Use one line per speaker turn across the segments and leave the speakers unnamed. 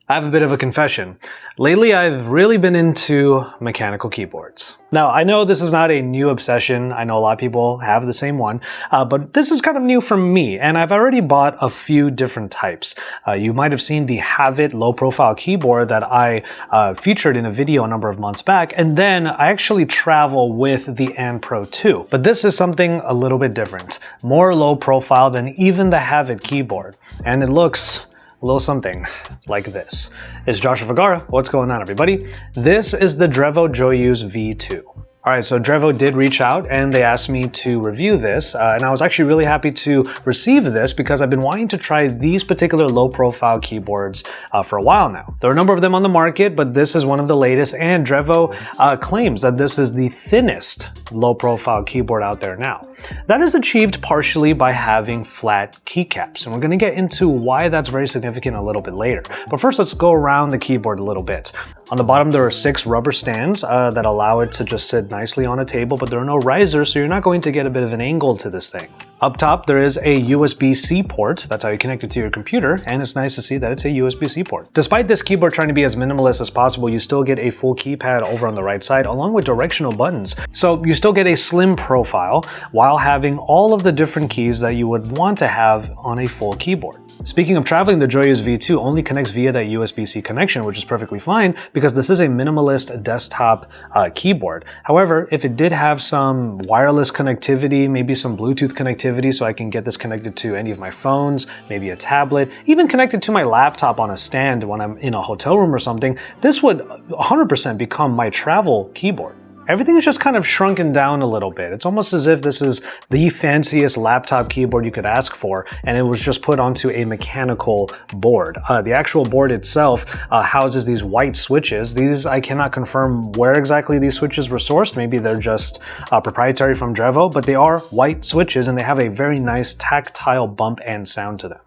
I have a bit of a confession. Lately, I've really been into mechanical keyboards. Now, I know this is not a new obsession. I know a lot of people have the same one, but this is kind of new for me, and I've already bought a few different types. You might have seen the Have It low-profile keyboard that I featured in a video a number of months back, and then I actually travel with the Pro 2. But this is something a little bit different, more low-profile than even the Have It keyboard, and it looks a little something like this. It's Joshua Vergara. What's going on, everybody? This is the DREVO Joyeuse V2. Alright, so DREVO did reach out and they asked me to review this, and I was actually really happy to receive this because I've been wanting to try these particular low-profile keyboards for a while now. There are a number of them on the market, but this is one of the latest, and DREVO claims that this is the thinnest low-profile keyboard out there now. That is achieved partially by having flat keycaps, and we're going to get into why that's very significant a little bit later. But first, let's go around the keyboard a little bit. On the bottom, there are 6 rubber stands that allow it to just sit nicely on a table, but there are no risers, so you're not going to get a bit of an angle to this thing. Up top, there is a USB-C port. That's how you connect it to your computer, and it's nice to see that it's a USB-C port. Despite this keyboard trying to be as minimalist as possible, you still get a full keypad over on the right side, along with directional buttons. So you still get a slim profile, while having all of the different keys that you would want to have on a full keyboard. Speaking of traveling, the Joyeuse V2 only connects via that USB-C connection, which is perfectly fine because this is a minimalist desktop keyboard. However, if it did have some wireless connectivity, maybe some Bluetooth connectivity, so I can get this connected to any of my phones, maybe a tablet, even connected to my laptop on a stand when I'm in a hotel room or something, this would 100% become my travel keyboard. Everything is just kind of shrunken down a little bit. It's almost as if this is the fanciest laptop keyboard you could ask for, and it was just put onto a mechanical board. The actual board itself houses these white switches. These, I cannot confirm where exactly these switches were sourced. Maybe they're just proprietary from DREVO, but they are white switches, and they have a very nice tactile bump and sound to them.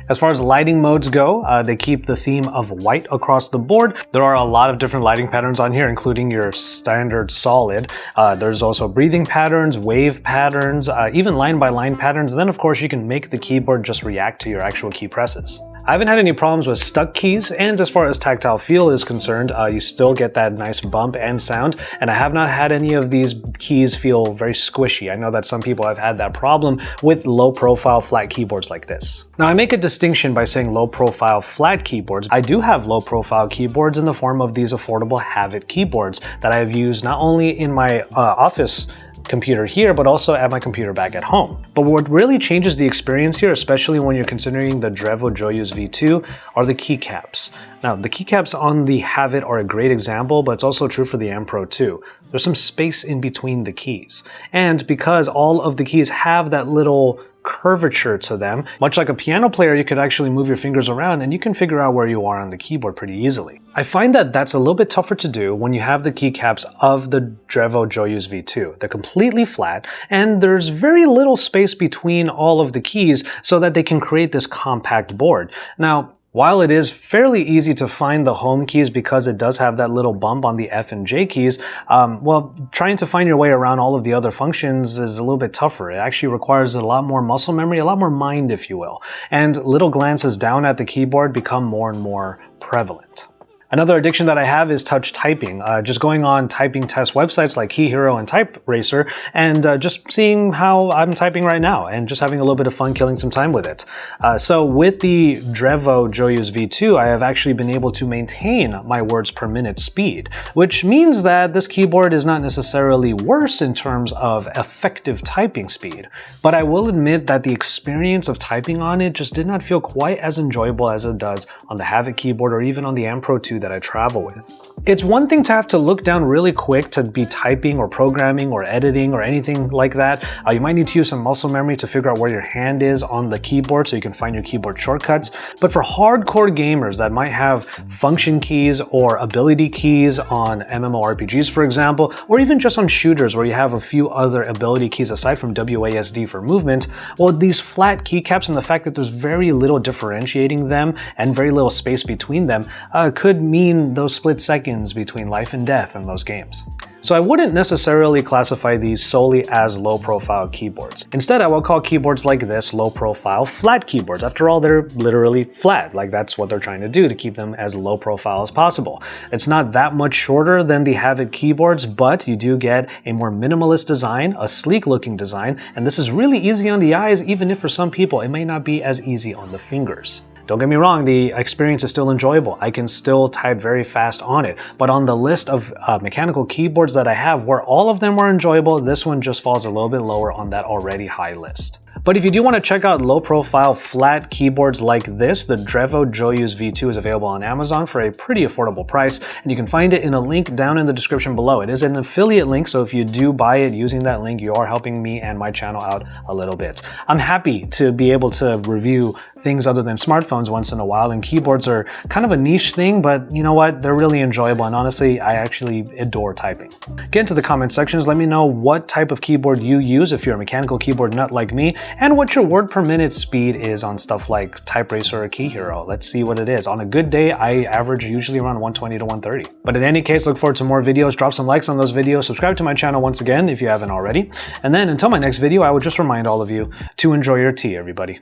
As far as lighting modes go, they keep the theme of white across the board. There are a lot of different lighting patterns on here, including your standard solid. There's also breathing patterns, wave patterns, even line-by-line patterns, and then of course you can make the keyboard just react to your actual key presses. I haven't had any problems with stuck keys, and as far as tactile feel is concerned, you still get that nice bump and sound, and I have not had any of these keys feel very squishy. I know that some people have had that problem with low-profile flat keyboards like this. Now, I make a distinction by saying low-profile flat keyboards. I do have low-profile keyboards in the form of these affordable Have It keyboards that I've used not only in my office computer here, but also at my computer back at home. But what really changes the experience here, especially when you're considering the DREVO Joyeuse V2, are the keycaps. Now, the keycaps on the Have It are a great example, but it's also true for the Pro 2. There's some space in between the keys. And because all of the keys have that little curvature to them, much like a piano player, you could actually move your fingers around and you can figure out where you are on the keyboard pretty easily. I find that that's a little bit tougher to do when you have the keycaps of the DREVO Joyeuse V2. They're completely flat and there's very little space between all of the keys so that they can create this compact board. Now, while it is fairly easy to find the home keys because it does have that little bump on the F and J keys, well, trying to find your way around all of the other functions is a little bit tougher. It actually requires a lot more muscle memory, a lot more mind, if you will. And little glances down at the keyboard become more and more prevalent. Another addiction that I have is touch typing. Just going on typing test websites like Key Hero and Type Racer and just seeing how I'm typing right now and just having a little bit of fun killing some time with it. So with the DREVO Joyeuse V2, I have actually been able to maintain my words per minute speed, which means that this keyboard is not necessarily worse in terms of effective typing speed. But I will admit that the experience of typing on it just did not feel quite as enjoyable as it does on the Have It keyboard or even on the Pro 2 that I travel with. It's one thing to have to look down really quick to be typing or programming or editing or anything like that. You might need to use some muscle memory to figure out where your hand is on the keyboard so you can find your keyboard shortcuts. But for hardcore gamers that might have function keys or ability keys on MMORPGs, for example, or even just on shooters where you have a few other ability keys aside from WASD for movement, well, these flat keycaps and the fact that there's very little differentiating them and very little space between them could mean those split seconds between life and death in those games. So I wouldn't necessarily classify these solely as low-profile keyboards. Instead, I will call keyboards like this low-profile flat keyboards. After all, they're literally flat. Like, that's what they're trying to do, to keep them as low-profile as possible. It's not that much shorter than the Havok keyboards, but you do get a more minimalist design, a sleek-looking design, and this is really easy on the eyes, even if for some people it may not be as easy on the fingers. Don't get me wrong, the experience is still enjoyable. I can still type very fast on it. But on the list of mechanical keyboards that I have, where all of them are enjoyable, this one just falls a little bit lower on that already high list. But if you do want to check out low-profile flat keyboards like this, the DREVO Joyeuse V2 is available on Amazon for a pretty affordable price, and you can find it in a link down in the description below. It is an affiliate link, so if you do buy it using that link, you are helping me and my channel out a little bit. I'm happy to be able to review things other than smartphones once in a while, and keyboards are kind of a niche thing, but you know what? They're really enjoyable, and honestly, I actually adore typing. Get into the comment sections, let me know what type of keyboard you use if you're a mechanical keyboard nut like me, and what your word per minute speed is on stuff like TypeRacer or Key Hero. Let's see what it is. On a good day, I average usually around 120 to 130. But in any case, look forward to more videos. Drop some likes on those videos. Subscribe to my channel once again if you haven't already. And then until my next video, I would just remind all of you to enjoy your tea, everybody.